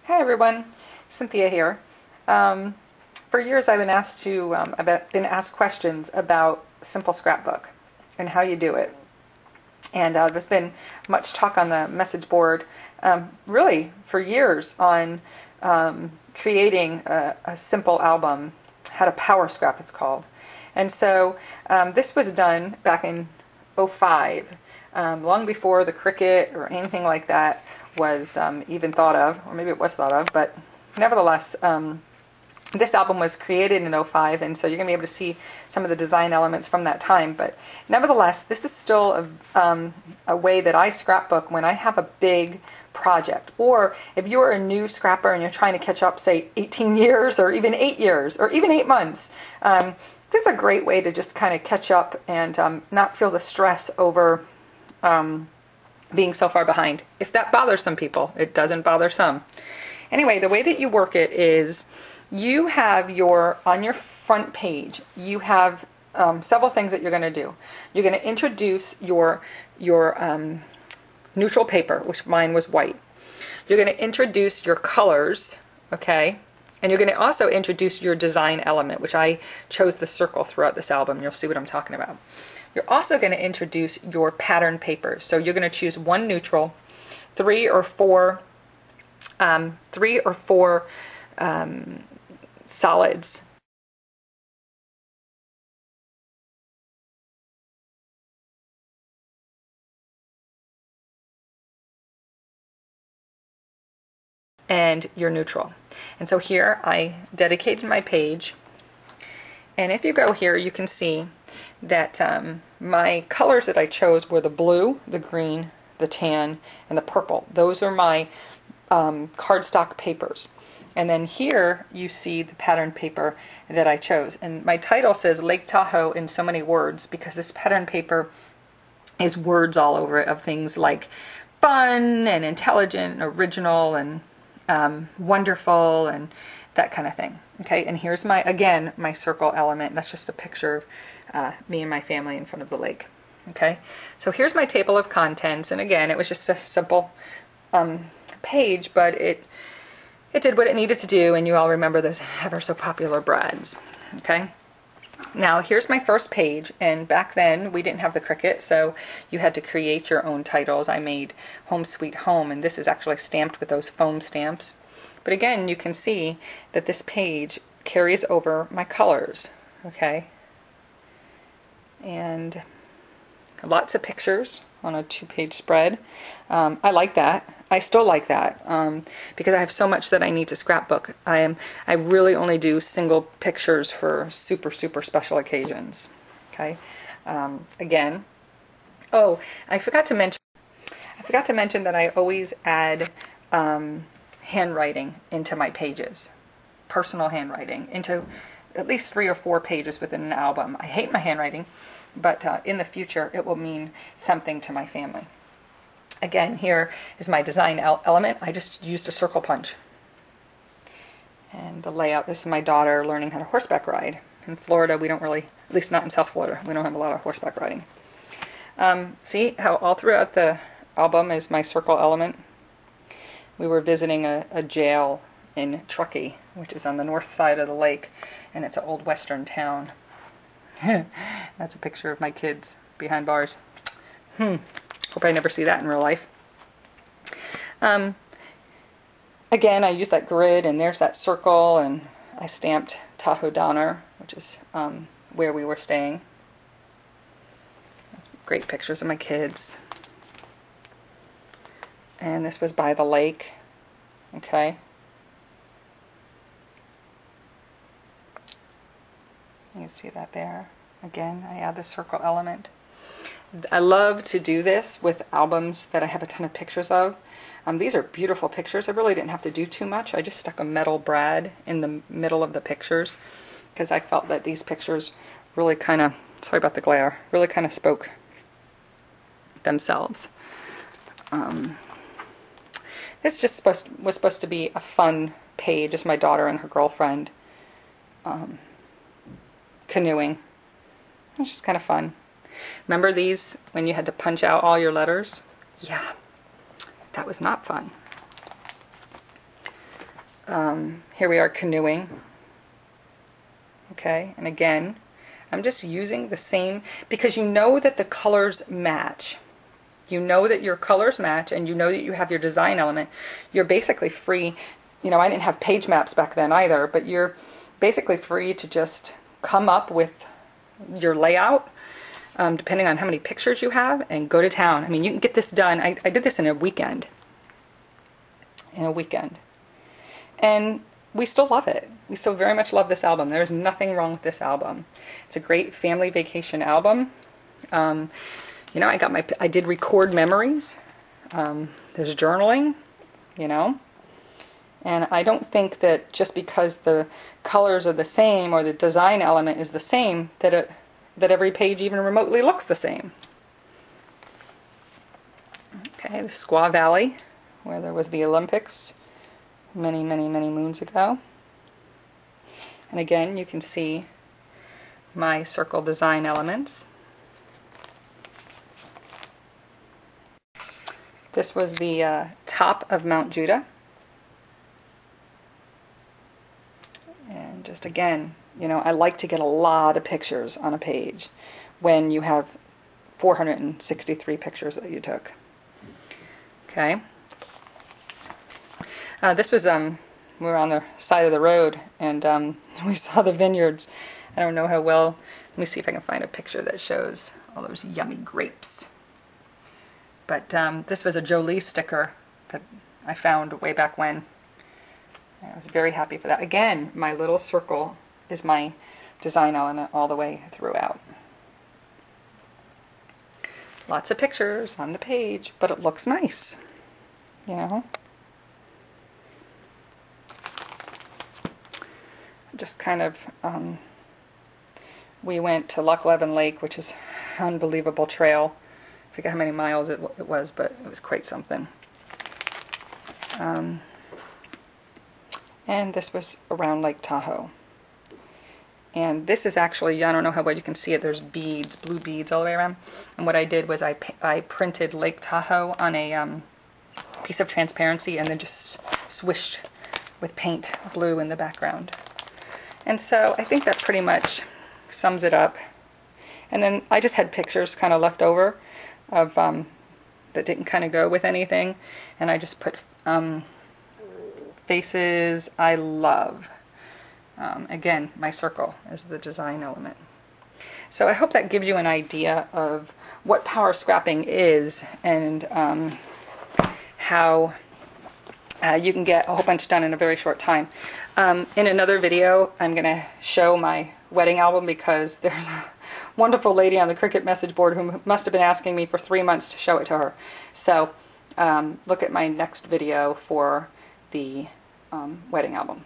Hi everyone, Cynthia here. For years I've been asked questions about Simple Scrapbook and how you do it. And there's been much talk on the message board, really for years, on creating a simple album, how to power scrap it's called. And so this was done back in '05, long before the Cricut or anything like that was even thought of, or maybe it was thought of, but nevertheless, this album was created in '05, and so you're going to be able to see some of the design elements from that time. But nevertheless, this is still a way that I scrapbook when I have a big project. Or if you're a new scrapper and you're trying to catch up, say, 18 years, or even 8 years, or even 8 months, this is a great way to just kind of catch up and not feel the stress over being so far behind. If that bothers some people, it doesn't bother some. Anyway, the way that you work it is you have on your front page, you have several things that you're going to do. You're going to introduce your neutral paper, which mine was white. You're going to introduce your colors, okay? And you're going to also introduce your design element, which I chose the circle throughout this album. You'll see what I'm talking about. You're also going to introduce your pattern papers. So you're going to choose one neutral, three or four solids. And your neutral. And so here I dedicated my page. And if you go here, you can see that my colors that I chose were the blue, the green, the tan, and the purple. Those are my cardstock papers. And then here you see the pattern paper that I chose. And my title says Lake Tahoe in so many words because this pattern paper is words all over it of things like fun and intelligent and original and wonderful and that kind of thing. Okay, and here's my circle element. That's just a picture of me and my family in front of the lake. Okay, so here's my table of contents, and again, it was just a simple page, but it did what it needed to do, and you all remember those ever so popular brads. Okay, now here's my first page, and back then we didn't have the Cricut, so you had to create your own titles. I made Home Sweet Home, and this is actually stamped with those foam stamps. But again, you can see that this page carries over my colors, okay? And lots of pictures on a 2-page spread. I like that. I still like that because I have so much that I need to scrapbook. I really only do single pictures for super, super special occasions, okay? Again, oh, I forgot to mention that I always add handwriting into my pages, personal handwriting, into at least 3 or 4 pages within an album. I hate my handwriting, but in the future it will mean something to my family. Again, here is my design element. I just used a circle punch. And the layout, this is my daughter learning how to horseback ride. In Florida, we don't really, at least not in South Florida, we don't have a lot of horseback riding. See how all throughout the album is my circle element? We were visiting a jail in Truckee, which is on the north side of the lake, and it's an old western town. That's a picture of my kids behind bars. Hope I never see that in real life. Again, I used that grid, and there's that circle, and I stamped Tahoe Donner, which is where we were staying. That's great pictures of my kids. And this was by the lake, okay? You can see that there. Again, I add the circle element. I love to do this with albums that I have a ton of pictures of. These are beautiful pictures. I really didn't have to do too much. I just stuck a metal brad in the middle of the pictures because I felt that these pictures really kind of, sorry about the glare, really kind of spoke themselves. This just was supposed to be a fun page. It's my daughter and her girlfriend canoeing. It's just kind of fun. Remember these when you had to punch out all your letters? Yeah, that was not fun. Here we are canoeing. Okay, and again, I'm just using the same, because you know that the colors match. You know that your colors match, and you know that you have your design element. You're basically free. You know, I didn't have page maps back then either, but you're basically free to just come up with your layout, depending on how many pictures you have, and go to town. I mean, you can get this done. I did this in a weekend. And we still love it. We still very much love this album. There's nothing wrong with this album. It's a great family vacation album. You know, I did record memories. There's journaling, you know. And I don't think that just because the colors are the same or the design element is the same that every page even remotely looks the same. Okay, the Squaw Valley, where there was the Olympics many, many, many moons ago. And again, you can see my circle design elements. This was the top of Mount Judah. And just again, you know, I like to get a lot of pictures on a page when you have 463 pictures that you took. Okay. This was, we were on the side of the road, and we saw the vineyards. I don't know how well. Let me see if I can find a picture that shows all those yummy grapes. But this was a Jolie sticker that I found way back when. I was very happy for that. Again, my little circle is my design element all the way throughout. Lots of pictures on the page, but it looks nice, you know. Just kind of, we went to Loch Leven Lake, which is an unbelievable trail. I forget how many miles it was, but it was quite something. And this was around Lake Tahoe. And this is actually, I don't know how well you can see it, there's beads, blue beads all the way around. And what I did was I printed Lake Tahoe on a piece of transparency and then just swished with paint blue in the background. And so I think that pretty much sums it up. And then I just had pictures kind of left over of that didn't kind of go with anything. And I just put faces I love. Again, my circle is the design element. So I hope that gives you an idea of what power scrapping is and how you can get a whole bunch done in a very short time. In another video, I'm going to show my wedding album because there's a wonderful lady on the Cricut message board who must have been asking me for 3 months to show it to her. So look at my next video for the wedding album.